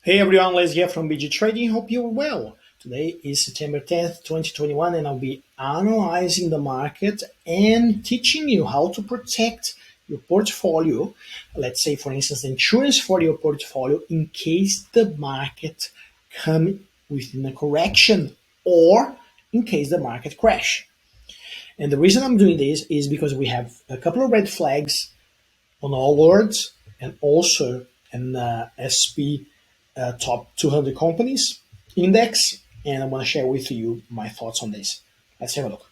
Hey everyone, Les here from BG Trading. Hope you're well. Today is September 10th, 2021, and I'll be analyzing the market and teaching you how to protect your portfolio. Let's say, for instance, insurance for your portfolio in case the market come within a correction or in case the market crash. And the reason I'm doing this is because we have a couple of red flags on all words and also an SP top 200 companies index, and I want to share with you my thoughts on this. Let's have a look.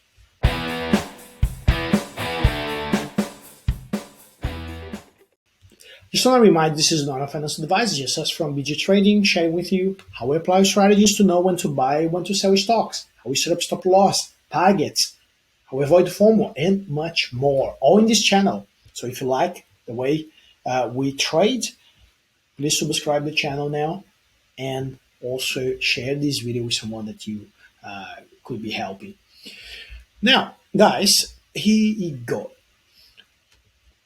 Just want to remind this is not a financial advice, just us from BG Trading, sharing with you how we apply strategies to know when to buy, when to sell stocks, how we set up stop loss, targets, how we avoid FOMO, and much more, all in this channel. So if you like the way we trade, please subscribe to the channel now and also share this video with someone that you could be helping. Now, guys, here you go.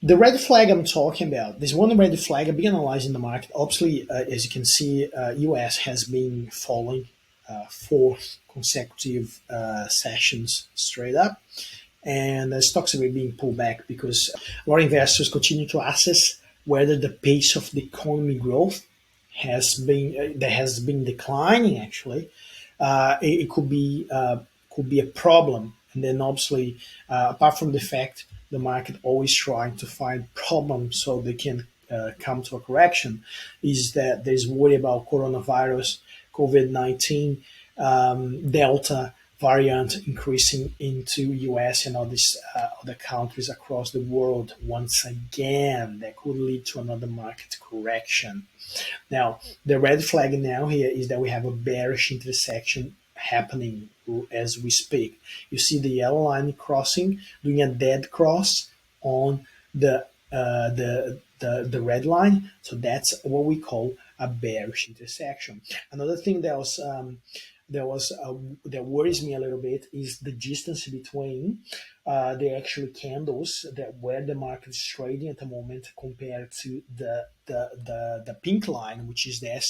The red flag I'm talking about, there's one red flag. I've been analyzing the market. Obviously, as you can see, US has been falling fourth consecutive sessions straight up. And the stocks are being pulled back because a lot of investors continue to assess whether the pace of the economy growth has been declining. Actually, it could be a problem. And then obviously, apart from the fact the market always trying to find problems so they can come to a correction, is that there's worry about coronavirus, COVID-19, Delta variant increasing into US and all these other countries across the world once again. That could lead to another market correction. Now, the red flag now here is that we have a bearish intersection happening as we speak. You see the yellow line crossing, doing a dead cross on the red line. So that's what we call a bearish intersection. Another thing that worries me a little bit is the distance between the actual candles that where the market is trading at the moment compared to the pink line, which is the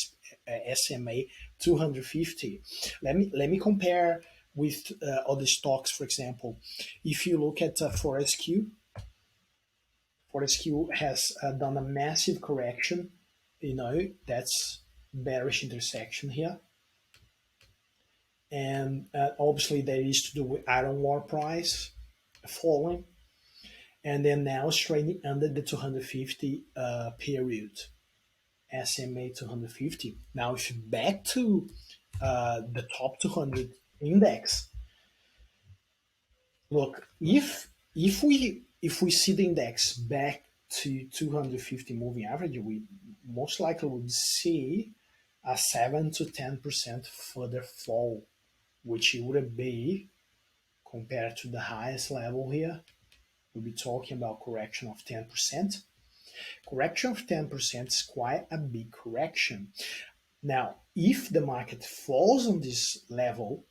SMA 250. Let me compare with other stocks. For example, if you look at Fortescue has done a massive correction. That's bearish intersection here. And obviously that is to do with iron ore price falling, and then now it's trading under the 250 period, SMA 250. Now if you back to the top 200 index, look, if we see the index back to 250 moving average, we most likely would see a 7 to 10% further fall, which would be, compared to the highest level here, we'll be talking about correction of 10%. Correction of 10% is quite a big correction. Now, if the market falls on this level,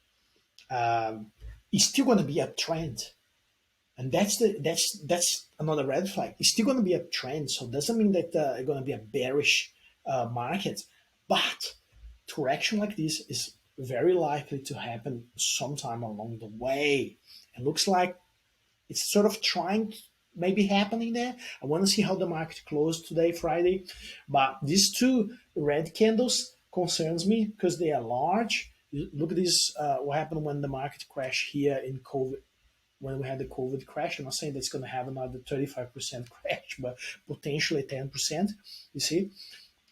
it's still going to be uptrend. And that's another red flag. It's still going to be a trend, so it doesn't mean that it's going to be a bearish market. But correction like this is very likely to happen sometime along the way. It looks like it's sort of trying maybe happening there. I want to see how the market closed today, Friday. But these two red candles concerns me because they are large. Look at this, what happened when the market crashed here in COVID. When we had the COVID crash, I'm not saying that's going to have another 35% crash, but potentially 10%. You see,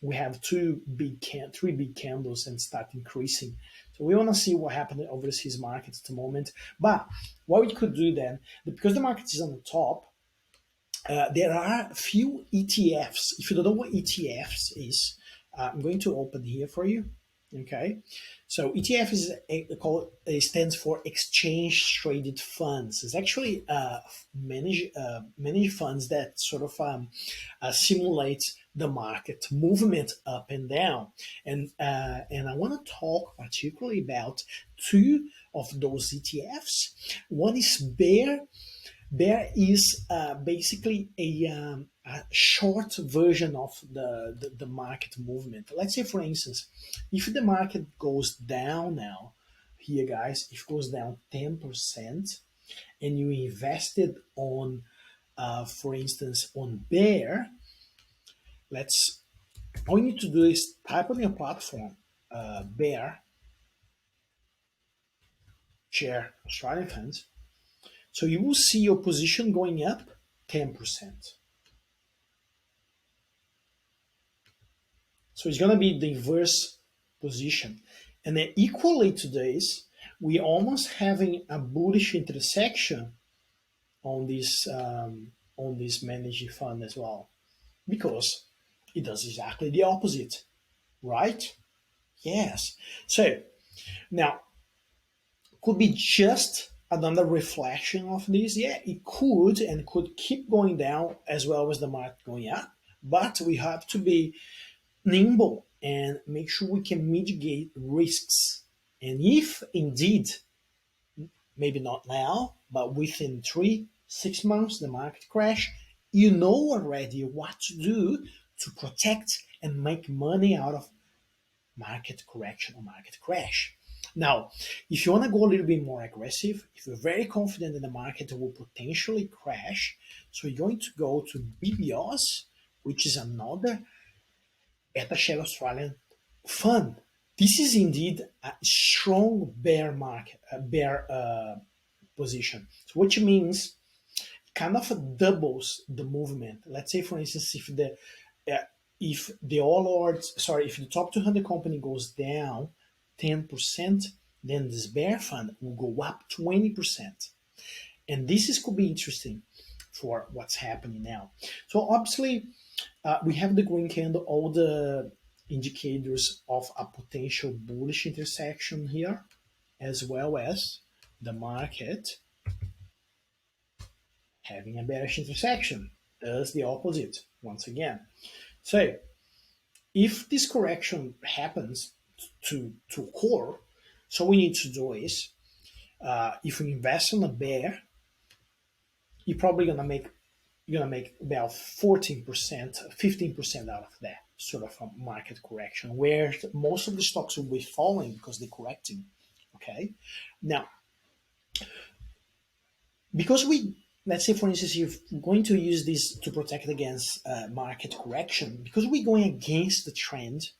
we have three big candles and start increasing. So we want to see what happened in overseas markets at the moment. But what we could do then, because the market is on the top, there are a few ETFs. If you don't know what ETFs is, I'm going to open here for you. Okay, so ETF it stands for exchange traded funds. It's actually managed funds that sort of simulate the market movement up and down. And I want to talk particularly about two of those ETFs. One is There is basically a short version of the market movement. Let's say, for instance, if the market goes down now, here, guys, if it goes down 10% and you invested on, for instance, on bear, let's all you need to do is type on your platform bear share Australian funds. So you will see your position going up 10%. So it's going to be diverse position. And then equally to this, we're almost having a bullish intersection on this managed fund as well, because it does exactly the opposite, right? Yes. So now could be just another reflection of this. Yeah, it could, and could keep going down as well as the market going up. But we have to be nimble and make sure we can mitigate risks. And if indeed, maybe not now, but within 3 6 months, the market crash, you know already what to do to protect and make money out of market correction or market crash. Now, if you want to go a little bit more aggressive, if you're very confident that the market will potentially crash, so you're going to go to BBOS, which is another Beta Share Australian fund. This is indeed a strong bear market, a bear position. So, which means kind of doubles the movement. Let's say, for instance, if the all odds, sorry, if the top 200 company goes down 10%, then this bear fund will go up 20%. And this is could be interesting for what's happening now. So obviously, we have the green candle, all the indicators of a potential bullish intersection here, as well as the market having a bearish intersection, does the opposite once again. So if this correction happens to occur, so we need to do is, if we invest in a bear, you're probably gonna make about 14%, 15% out of that sort of a market correction, where most of the stocks will be falling because they're correcting. Okay, now because we, let's say for instance, you're going to use this to protect against market correction, because we're going against the trend.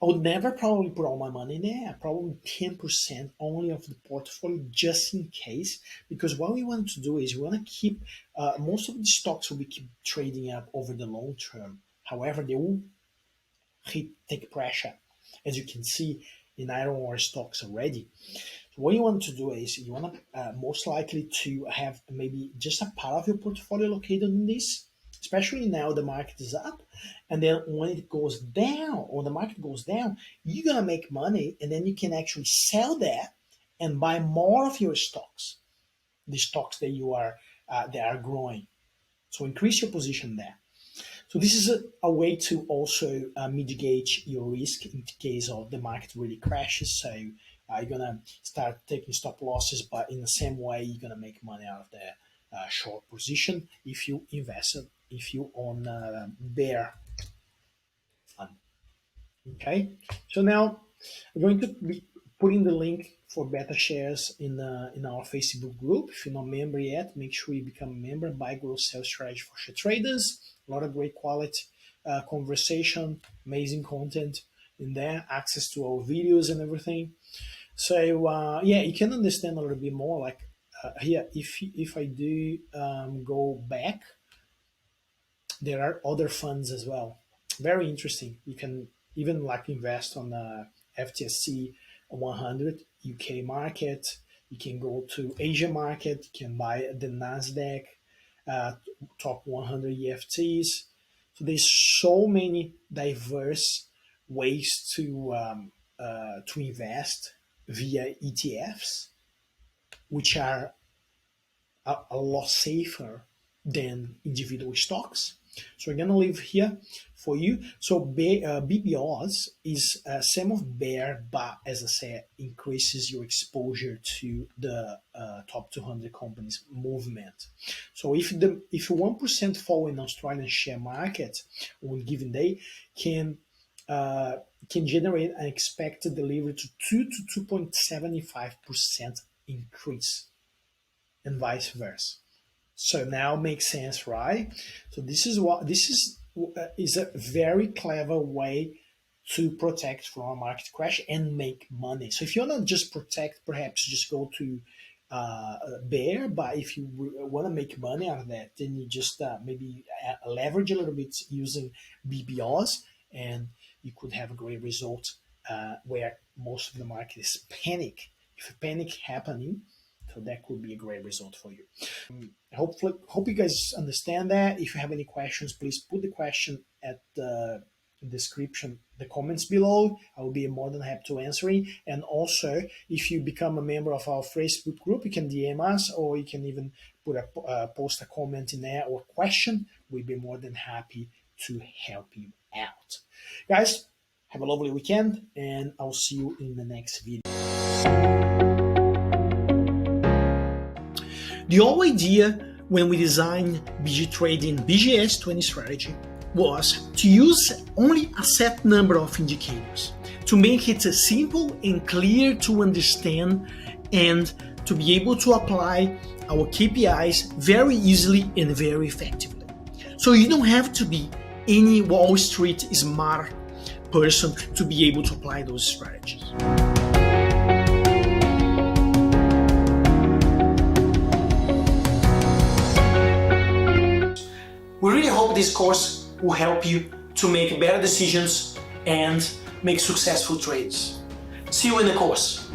I would never probably put all my money in there. Probably 10% only of the portfolio, just in case. Because what we want to do is we want to keep most of the stocks will be keep trading up over the long term. However, they will take pressure, as you can see in iron ore stocks already. So what you want to do is you want to most likely to have maybe just a part of your portfolio located in this, especially now the market is up, and then when it goes down or the market goes down, you're gonna make money, and then you can actually sell that and buy more of your stocks, the stocks that are growing. So increase your position there. So this is a way to also mitigate your risk in case of the market really crashes. So you're gonna start taking stop losses, but in the same way, you're gonna make money out of the short position if you invest, if you own bear fund. Okay, so now I'm going to be putting the link for beta shares in our Facebook group. If you're not a member yet, make sure you become a member. Buy, grow, sell strategy for share traders. A lot of great quality conversation, amazing content in there, access to our videos and everything. So yeah, you can understand a little bit more. Like here, if I do go back, there are other funds as well. Very interesting. You can even like invest on the FTSE 100 UK market. You can go to Asia market. You can buy the Nasdaq uh, top 100 EFTs. So there's so many diverse ways to invest via ETFs, which are a lot safer than individual stocks. So we're gonna leave here for you. So BBOs is sum of bear, but as I said, increases your exposure to the top 200 companies movement. So if 1% fall in Australian share market on a given day can generate an expected delivery to 2 to 2.75% increase, and vice versa. So now makes sense, right? So this is a very clever way to protect from a market crash and make money. So if you want to just protect, perhaps just go to bear. But if you want to make money out of that, then you just maybe leverage a little bit using BBOs, and you could have a great result where most of the market is panic. If a panic happening, so that could be a great result for you. Hope you guys understand that. If you have any questions, please put the question at the description, the comments below. I will be more than happy to answering. And also, if you become a member of our Facebook group, you can DM us, or you can even post a comment in there or question. We'll be more than happy to help you out. Guys, have a lovely weekend, and I'll see you in the next video. The whole idea when we designed BG Trading BGS 20 strategy was to use only a set number of indicators to make it simple and clear to understand, and to be able to apply our KPIs very easily and very effectively. So you don't have to be any Wall Street smart person to be able to apply those strategies. We really hope this course will help you to make better decisions and make successful trades. See you in the course.